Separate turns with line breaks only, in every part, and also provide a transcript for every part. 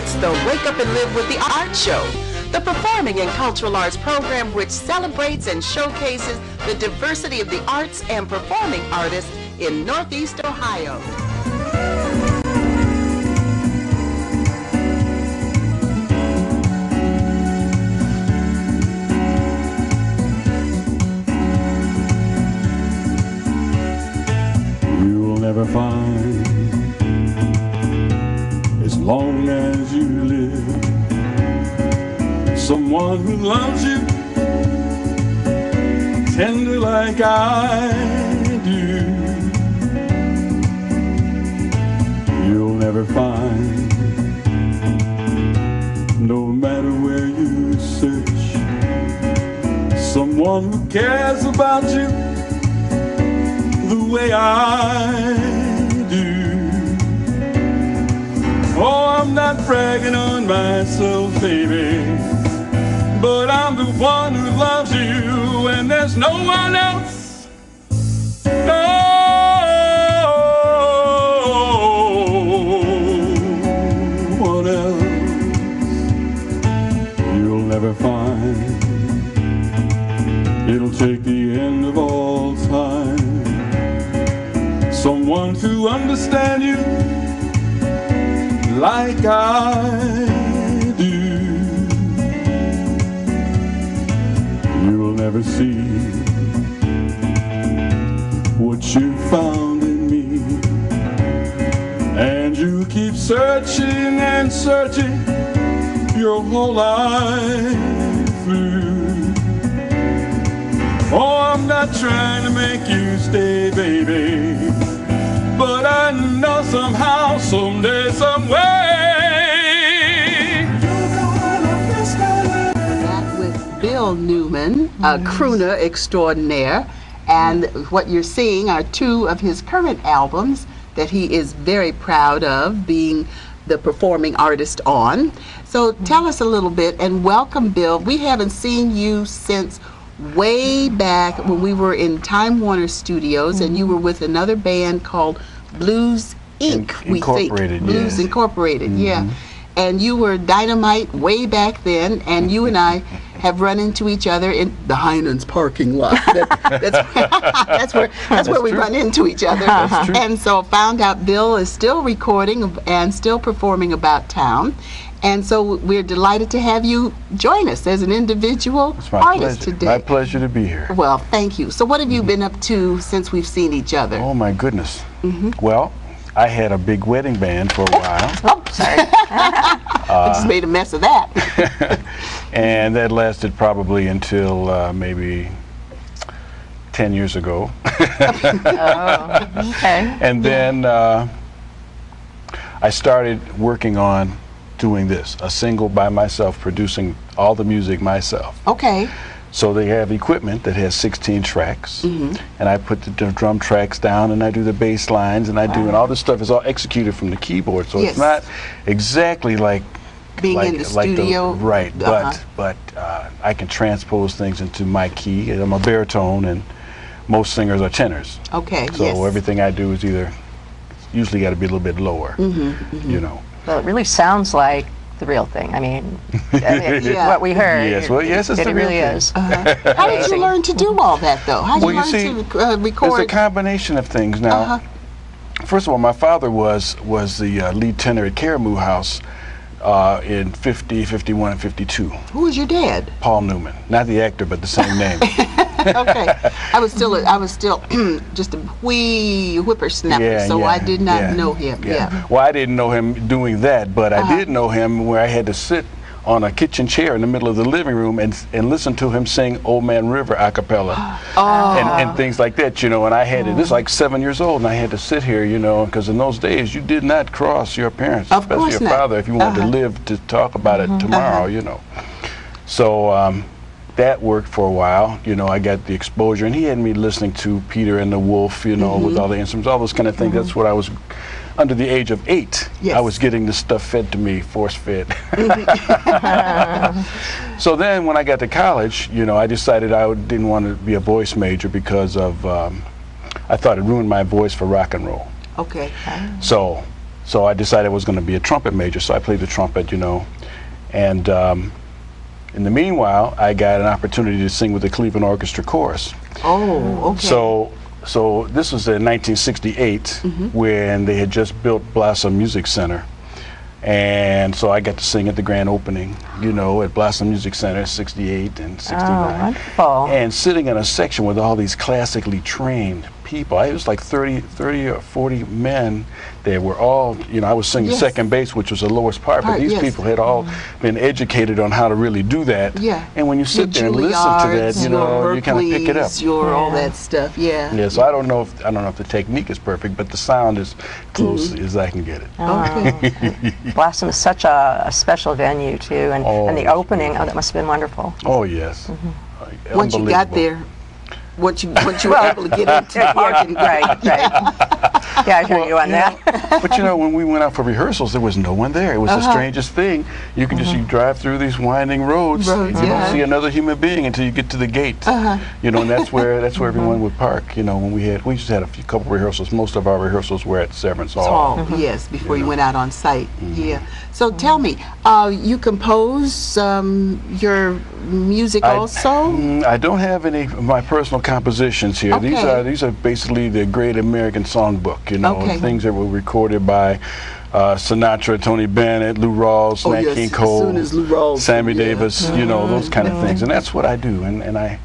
It's the Wake Up and Live with the Art Show, the performing and cultural arts program which celebrates and showcases the diversity of the arts and performing artists in Northeast Ohio.
You'll never find, as long as you live, someone who loves you tender like I do. You'll never find, no matter where you search, someone who cares about you the way I do. Oh, I'm not bragging on myself, baby, but I'm the one who loves you, and there's no one else. No one else. You'll never find. It'll take the end of all time, someone to understand you like I do. You will never see what you found in me, and you keep searching and searching your whole life through. Oh, I'm not trying to make you stay, baby, but I know somehow, someday, some way.
That with Bill Newman, a crooner extraordinaire, and what you're seeing are two of his current albums that he is very proud of being the performing artist on. So tell us a little bit, and welcome, Bill. We haven't seen you since way back when we were in Time Warner Studios, and you were with another band called Blues Inc.
Incorporated,
Blues
yes.
Incorporated, yeah. And you were dynamite way back then, and you and I have run into each other in the Heinen's parking lot. That's where we run into each other. And so found out Bill is still recording and still performing about town. And so we're delighted to have you join us as an individual artist today.
My pleasure to be here.
Well, thank you. So what have you been up to since we've seen each other?
Oh my goodness. Well, I had a big wedding band for a while.
Oh, sorry. I just made a mess of that.
And that lasted probably until maybe 10 years ago.
Oh, okay.
And then I started working on doing this, a single by myself, producing all the music myself.
Okay.
So they have equipment that has 16 tracks, and I put the drum tracks down, and I do the bass lines, and I do, and all this stuff is all executed from the keyboard. So it's not exactly like
being in the studio,
right? But I can transpose things into my key. I'm a baritone, and most singers are tenors.
Okay.
So everything I do is usually got to be a little bit lower, you know.
Well, it really sounds like the real thing. I mean, what we heard.
Yes, well, yes, it's
it really is.
How did you learn to do all that, though? How did you learn to record?
It's a combination of things. Now, first of all, my father was the lead tenor at Caramoo House in 50, 51, and 52.
Who was your dad?
Paul Newman, not the actor, but the same name.
Okay, I was still just a wee whippersnapper, so I did not know him. Yeah.
Well, I didn't know him doing that, but I did know him where I had to sit on a kitchen chair in the middle of the living room and listen to him sing Old Man River a cappella and things like that, you know. And I had this was like 7 years old, and I had to sit here, you know, because in those days you did not cross your parents, especially your father, if you wanted to live to talk about it tomorrow, you know. So that worked for a while, you know. I got the exposure, and he had me listening to Peter and the Wolf, you know, with all the instruments, all those kind of things. That's what I was under the age of 8. I was getting this stuff fed to me, force-fed. So then when I got to college, you know, I decided I didn't want to be a voice major because of, I thought it ruined my voice for rock and roll.
Okay.
So So I decided I was going to be a trumpet major, so I played the trumpet, you know. And in the meanwhile, I got an opportunity to sing with the Cleveland Orchestra Chorus.
Oh, okay.
So this was in 1968 when they had just built Blossom Music Center. And so I got to sing at the grand opening, you know, at Blossom Music Center, 68 and 69.
Oh, wonderful.
And sitting in a section with all these classically trained people. It was like 30 or 40 men. They were all, you know, I was singing second bass, which was the lowest part, but these people had all been educated on how to really do that.
Yeah.
And when you sit there and listen to that, you know, you kind of pick it up.
All that stuff,
Yeah, so I don't know if the technique is perfect, but the sound is close as I can get it.
Okay.
Blossom is such a special venue too, and the opening, that must have been wonderful.
Oh yes.
Once you got there, once you were able to get into parking,
right. Yeah, I hear you on that.
But you know, when we went out for rehearsals, there was no one there. It was the strangest thing. You can just you drive through these winding roads and you don't see another human being until you get to the gate. You know, and that's where everyone would park. You know, when we just had a couple rehearsals. Most of our rehearsals were at Severance Hall.
Yes, before you went out on site. Yeah. So tell me, you compose your music also?
I don't have any of my personal compositions here.
Okay.
These are basically the Great American Songbook. You know, things that were recorded by Sinatra, Tony Bennett, Lou Rawls, Nat King Cole,
as soon as Lou Rawls,
Sammy Davis, you know, those kind of things. And that's what I do. And I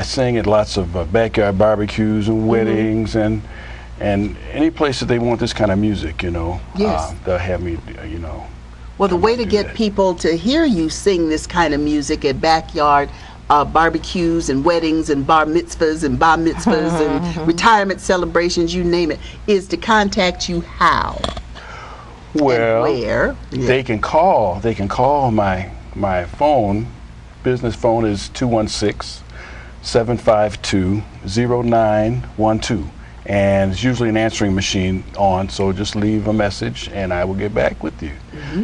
sing at lots of backyard barbecues and weddings and any place that they want this kind of music, you know. They'll have me, you know.
Well, the way to get people to hear you sing this kind of music at backyard barbecues and weddings and bar mitzvahs and retirement celebrations, you name it, is to contact you how?
Well,
and where?
They can call. They can call my phone. Business phone is 216-752-0912. And it's usually an answering machine on, so just leave a message and I will get back with you.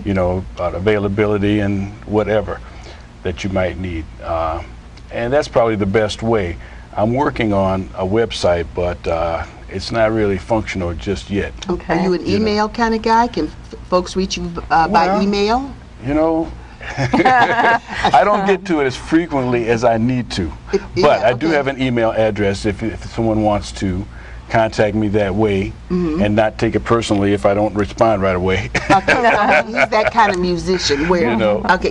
You know, about availability and whatever that you might need. And that's probably the best way. I'm working on a website, but it's not really functional just yet.
Okay. Are you an email kind of guy? Can folks reach you by email?
You know, I don't get to it as frequently as I need to. But I do have an email address if someone wants to contact me that way and not take it personally if I don't respond right away.
He's that kind of musician where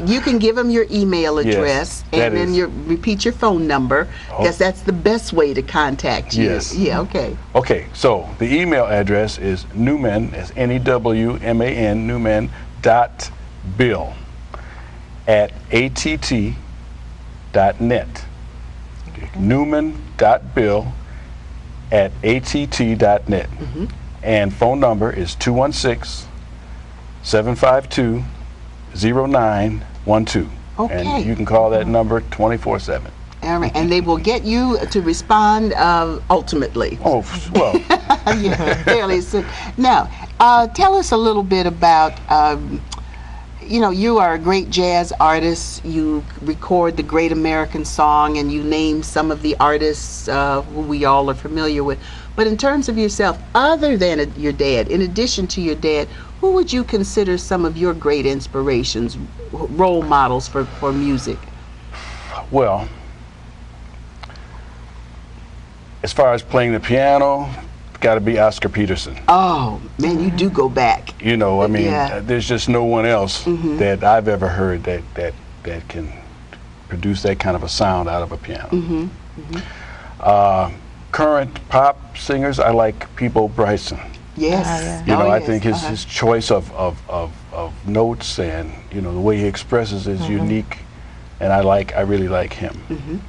you can give him your email address and then repeat your phone number because that's the best way to contact you.
Yes.
Yeah, okay.
Okay, so the email address is Newman, that's Newman, Newman.bill @att.net. Newman.bill @att.net. And phone number is 216-752-0912.
Okay.
And you can call that number 24/7.
All right, and they will get you to respond ultimately.
Oh, well.
Fairly soon. Now, tell us a little bit about, you know, you are a great jazz artist. You record the Great American Song, and you name some of the artists who we all are familiar with. But in terms of yourself, other than your dad, in addition to your dad, who would you consider some of your great inspirations, role models for music?
Well, as far as playing the piano, got to be Oscar Peterson.
Oh, man, you do go back.
You know, I mean, there's just no one else that I've ever heard that can produce that kind of a sound out of a piano. Current pop singers, I like Peabo Bryson.
Yes.
You know, I think his choice of notes and, you know, the way he expresses is unique, and I really like him,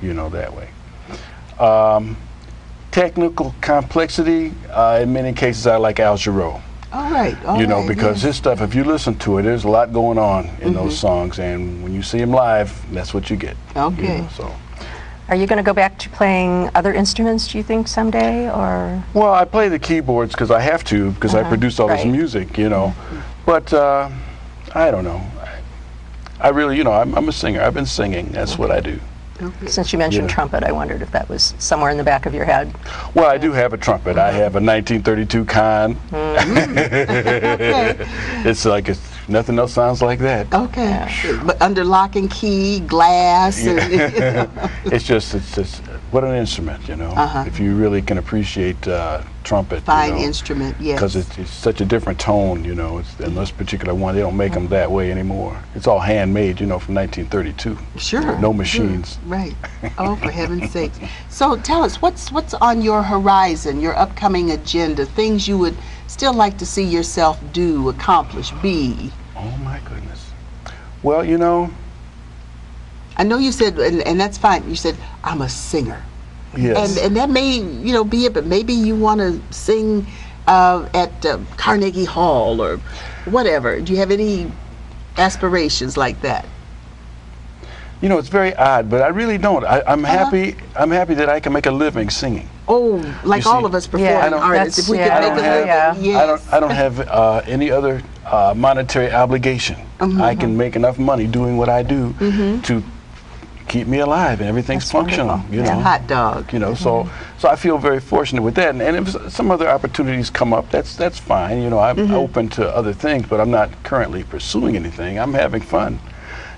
you know, that way. Technical complexity, in many cases I like Al Jarreau.
All right.
You know, because his stuff, if you listen to it, there's a lot going on in those songs, and when you see him live, that's what you get.
Okay.
You know, so.
Are you going to go back to playing other instruments, do you think, someday, or?
Well, I play the keyboards because I have to, because I produce all this music, you know. But I don't know. I really, you know, I'm a singer. I've been singing. That's what I do.
Okay.
Since you mentioned
Yeah.
trumpet, I wondered if that was somewhere in the back of your head.
Well, I do have a trumpet. I have a 1932 Con.
Okay.
It's like nothing else sounds like that.
Okay. But under lock and key, glass. And,
It's just what an instrument, you know. If you really can appreciate trumpet,
fine instrument, yes.
because it's such a different tone, you know. And this particular one, they don't make them that way anymore. It's all handmade, you know, from 1932.
Sure.
No machines.
Sure. Right. Oh, for heaven's sakes. So tell us, what's on your horizon, your upcoming agenda, things you would still like to see yourself do, accomplish, be?
Oh my goodness. Well, you know.
I know you said, and that's fine, you said, I'm a singer.
Yes.
And that may, you know, be it, but maybe you want to sing at Carnegie Hall or whatever. Do you have any aspirations like that?
You know, it's very odd, but I really don't. I'm happy. I'm happy that I can make a living singing.
Oh, like
You
all
see,
of us performing artists, if we could
yeah,
make a living, yes.
I don't have any other monetary obligation. I can make enough money doing what I do to keep me alive, and everything's functional.
wonderful.
You
Yeah,
know,
hot dog.
You know, so I feel very fortunate with that. And if some other opportunities come up, that's fine. You know, I'm open to other things, but I'm not currently pursuing anything. I'm having fun.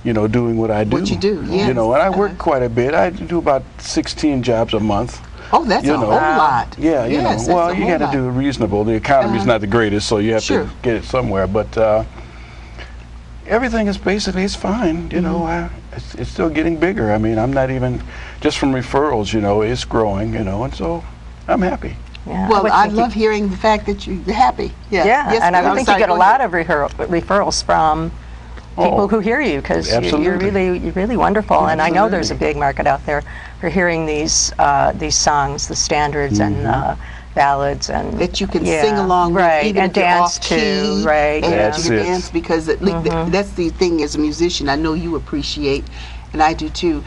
You know, doing what I do.
What you do, yes.
You know, and I work quite a bit. I do about 16 jobs a month.
Oh, that's
You
a
know.
whole lot.
Yeah, you
Yes,
know.
that's
Well,
a
you
whole
got to
lot.
do reasonable. The economy's not the greatest, so you have
Sure.
to get it somewhere. But everything is basically it's fine. You know, it's still getting bigger. I mean, I'm not even just from referrals. You know, it's growing. You know, and so I'm happy.
Yeah,
Well,
would
I
think
love hearing the fact that you're happy. Yeah,
Yeah,
Yes,
and I
I'm
would think
sorry,
you get a
go
lot
ahead.
of referrals from people
Oh,
who hear you, because you're really wonderful. And I know there's a
Absolutely.
big market out there for hearing these songs, the standards and ballads, and
That you can sing along with,
right,
even
and
if you're
dance
off key,
to, right?
and
Yeah.
that you can
That's it.
dance, because that's the thing as a musician. I know you appreciate, and I do too.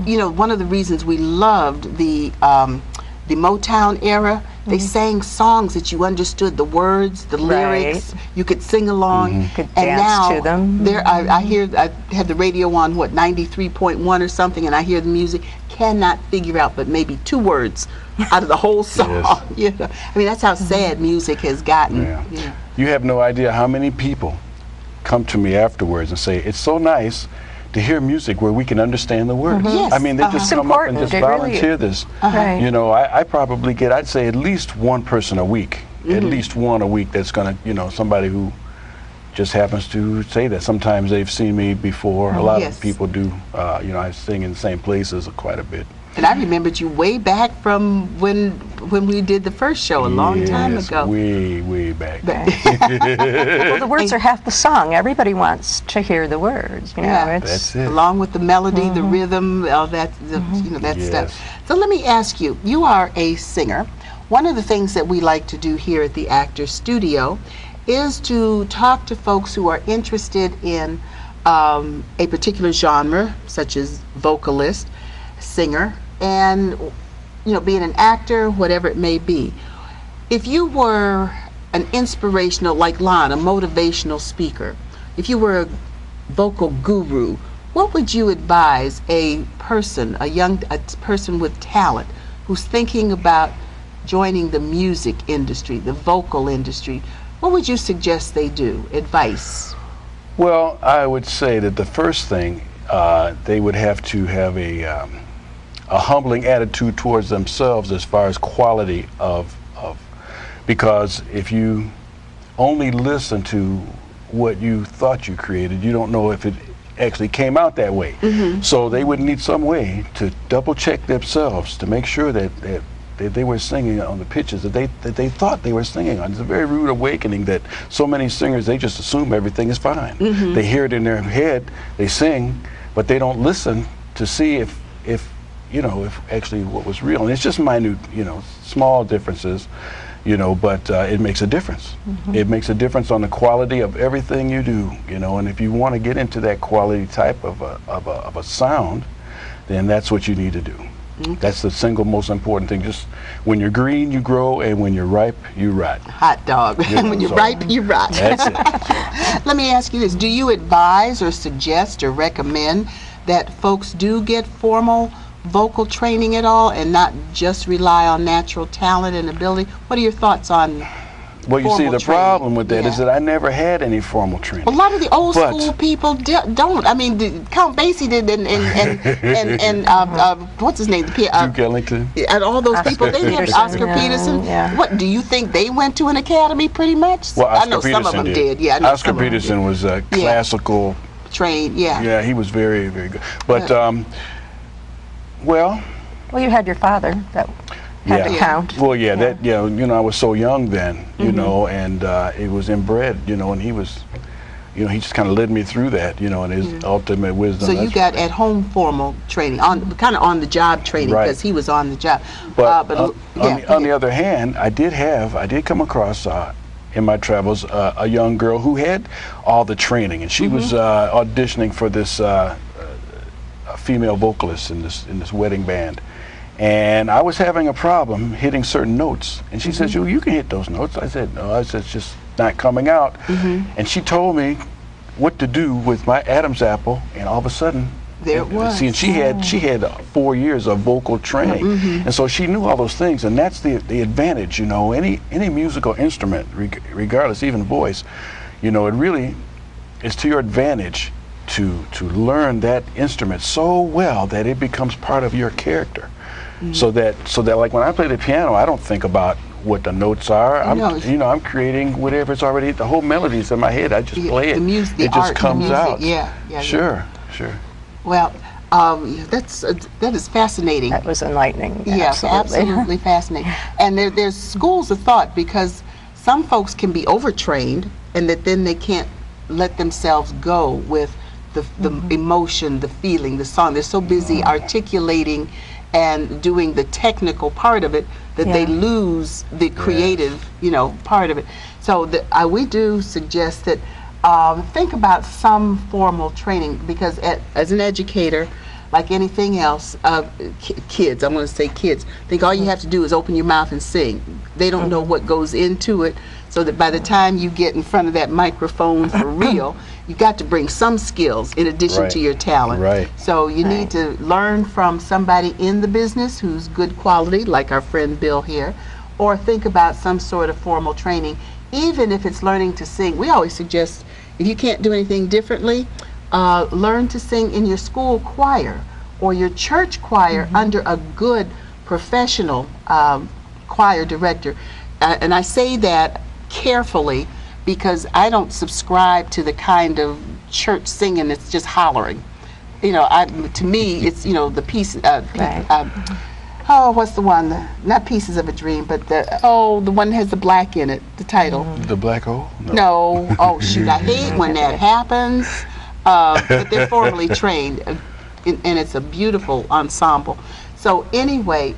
You know, one of the reasons we loved the Motown era, they sang songs that you understood the words, the lyrics. You could sing along,
Could
and
dance
now
to them.
I hear, I had the radio on 93.1 or something, and I hear the music. Cannot figure out but maybe 2 words out of the whole song.
Yes.
You know, I mean, that's how sad music has gotten.
Yeah.
You know.
You have no idea how many people come to me afterwards and say, it's so nice to hear music where we can understand the words.
Yes,
I mean, they just
It's
come up and
important.
just
It really
volunteer
is.
this.
Right.
You know, I probably get, I'd say at least one person a week, at least one a week that's going to, you know, somebody who just happens to say that. Sometimes they've seen me before. A lot
Yes.
of people do. You know, I sing in the same places quite a bit.
And I remembered you way back from when we did the first show a long time
Yes,
ago.
way back.
Well, the words are half the song. Everybody wants to hear the words. You know,
Yeah.
it's
That's it.
Along with the melody, the rhythm, all that, you know, that
Yes.
stuff. So let me ask you, you are a singer. One of the things that we like to do here at the Actors Studio is to talk to folks who are interested in a particular genre, such as vocalist, singer, and, you know, being an actor, whatever it may be. If you were an inspirational, like Lon, a motivational speaker, if you were a vocal guru, what would you advise a person, a person with talent who's thinking about joining the music industry, the vocal industry? What would you suggest they do? Advice?
Well, I would say that the first thing, they would have to have a humbling attitude towards themselves as far as quality of because if you only listen to what you thought you created, you don't know if it actually came out that way. So they would need some way to double check themselves to make sure that they were singing on the pitches that they thought they were singing on. It's a very rude awakening that so many singers, they just assume everything is fine. They hear it in their head, they sing, but they don't listen to see if you know, if actually what was real. And it's just minute, you know, small differences, you know, but it makes a difference. It makes a difference on the quality of everything you do, you know, and if you want to get into that quality type of a sound, then that's what you need to do. That's the single most important thing. Just when you're green, you grow, and when you're ripe, you rot.
Hot dog.
Yeah,
When you're
so
ripe, you rot.
That's it.
Let me ask you this. Do you advise or suggest or recommend that folks do get formal vocal training at all and not just rely on natural talent and ability? What are your thoughts on
Well, you see, the
training?
problem with that is that I never had any formal training.
A lot of the old school people don't. I mean, Count Basie did, and what's his name?
Duke Ellington.
And all those people, they did. Oscar Peterson.
Yeah.
What do you think they went to an academy? Pretty much.
Well, Oscar
I know
Peterson
some of them did. Yeah, I know
Oscar Peterson was a classical
trained. Yeah.
Yeah, he was very, very good. But well,
you had your father that had to count.
Well, that I was so young then, you know, and it was inbred, you know, and he was, he just kind of led me through that, and his ultimate wisdom.
So you got at home formal training, kind of on the job training, because he was on the job.
But on the other hand, I did come across in my travels a young girl who had all the training, and she was auditioning for this female vocalist in this wedding band. And I was having a problem hitting certain notes. And she said, you can hit those notes. I said, no, it's just not coming out. And she told me what to do with my Adam's apple, and all of a sudden,
there it was.
See, and she had 4 years of vocal training. And so she knew all those things, and that's the advantage, any musical instrument, regardless, even voice, it really is to your advantage to learn that instrument so well that it becomes part of your character. So that like when I play the piano, I don't think about what the notes are. I'm creating whatever's already, the whole melody's in my head. I just play it.
The music,
it just comes out.
Yeah.
Sure.
Well, that is fascinating.
That was enlightening.
Yes, absolutely fascinating. And there's schools of thought, because some folks can be overtrained, and that then they can't let themselves go with the emotion, the feeling, the song. They're so busy articulating and doing the technical part of it that they lose the creative, part of it. So we do suggest that think about some formal training, because as an educator, like anything else, kids, I'm going to say kids, think all you have to do is open your mouth and sing. They don't know what goes into it, so that by the time you get in front of that microphone for real, you've got to bring some skills in addition to your talent.
Right.
So you need to learn from somebody in the business who's good quality, like our friend Bill here, or think about some sort of formal training, even if it's learning to sing. We always suggest, if you can't do anything differently, learn to sing in your school choir or your church choir under a good professional choir director. And I say that carefully, because I don't subscribe to the kind of church singing that's just hollering. To me, it's the piece. What's the one? Not Pieces of a Dream, but the one that has the black in it. The title.
The Black Hole?
No. Oh shoot! I hate when that happens. But they're formally trained, and it's a beautiful ensemble. So anyway,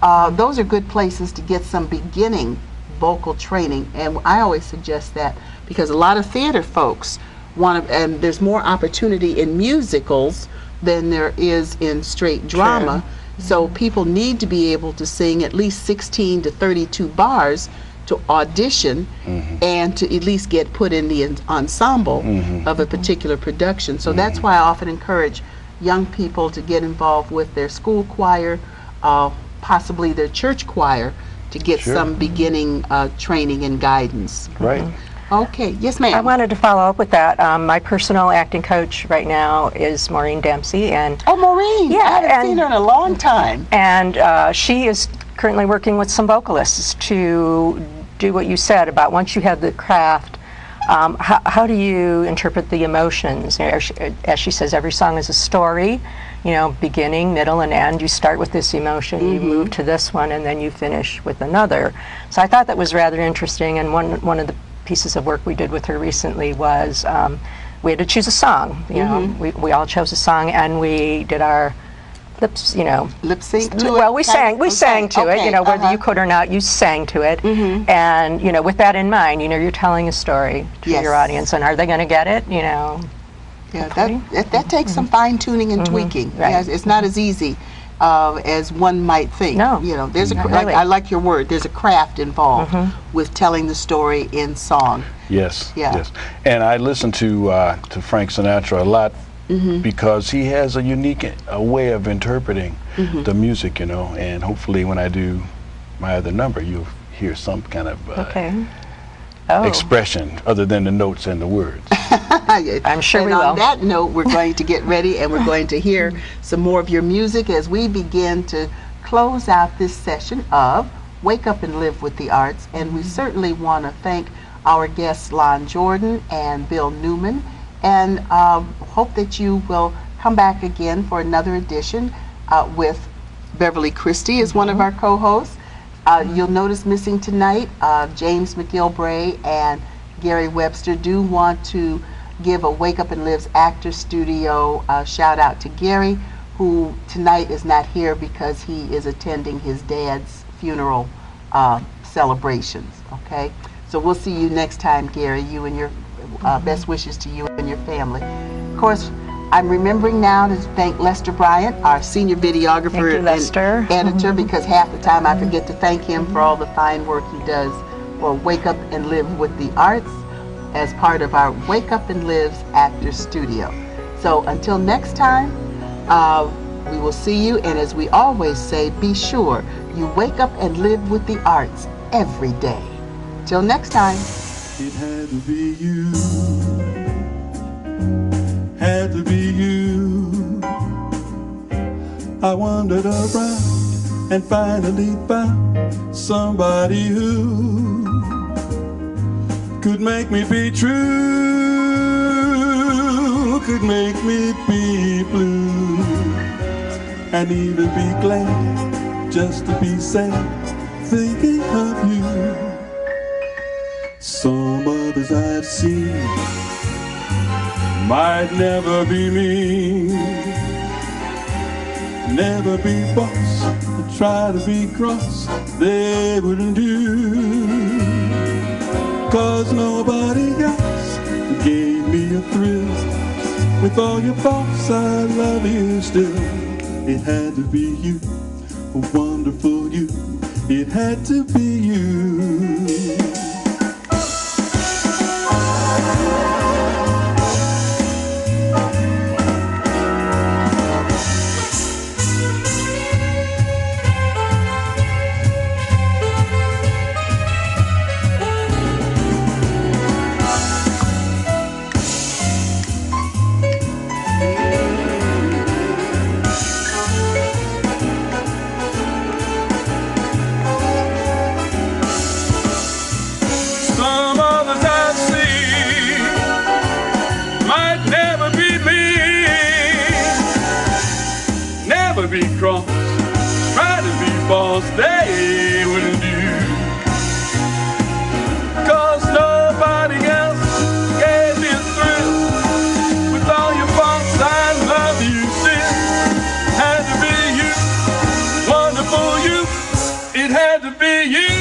those are good places to get some beginning vocal training, and I always suggest that, because a lot of theater folks and there's more opportunity in musicals than there is in straight drama. So people need to be able to sing at least 16 to 32 bars to audition and to at least get put in the ensemble of a particular production. So that's why I often encourage young people to get involved with their school choir, possibly their church choir, to get some beginning training and guidance.
Right.
Okay. Yes, ma'am.
I wanted to follow up with that. My personal acting coach right now is Maureen Dempsey, and
Maureen.
Yeah,
I haven't seen her in a long time.
And she is currently working with some vocalists to do what you said about, once you have the craft, how do you interpret the emotions? As she says, every song is a story, beginning, middle, and end. You start with this emotion, you move to this one, and then you finish with another. So I thought that was rather interesting, and one of the pieces of work we did with her recently was we had to choose a song. We all chose a song, and we did our lip sync to it. Well, we sang to it. Whether you could or not, you sang to it. And with that in mind, you're telling a story to your audience, and are they going to get it? Yeah,
that takes some fine tuning and tweaking.
Right.
Yeah, it's not as easy as one might think.
No.
There's I like your word. There's a craft involved with telling the story in song.
Yes.
Yeah.
Yes. And I listened to Frank Sinatra a lot because he has a unique way of interpreting the music, you know, and hopefully when I do my other number, you'll hear some kind of expression other than the notes and the words.
I'm sure
and
we will.
On that note, we're going to get ready and we're going to hear some more of your music as we begin to close out this session of Wake Up and Live with the Arts. And we certainly want to thank our guests, Lon Jordan and Bill Newman, and hope that you will come back again for another edition with Beverly Christie as one of our co-hosts. You'll notice missing tonight, James McGilbray and Gary Webster. Do want to give a Wake Up and Live's Actor Studio shout out to Gary, who tonight is not here because he is attending his dad's funeral celebrations. Okay, so we'll see you next time, Gary. You and your best wishes to you and your family. Of course, I'm remembering now to thank Lester Bryant, our senior videographer and editor, because half the time I forget to thank him for all the fine work he does for Wake Up and Live with the Arts as part of our Wake Up and Live's Actor Studio. So until next time, we will see you, and as we always say, be sure you wake up and live with the arts every day. Till next time.
It had to be you. Had to be you. I wandered around and finally found somebody who could make me be true, could make me be blue, and even be glad just to be sad thinking of you. Some others I've seen might never be me, never be boss, try to be cross, they wouldn't do, 'cause nobody else gave me a thrill. With all your faults, I love you still. It had to be you, a wonderful you. It had to be you. Try to be boss, they wouldn't do, 'cause nobody else gave me a thrill. With all your faults, I love you still. Had to be you, wonderful you. It had to be you.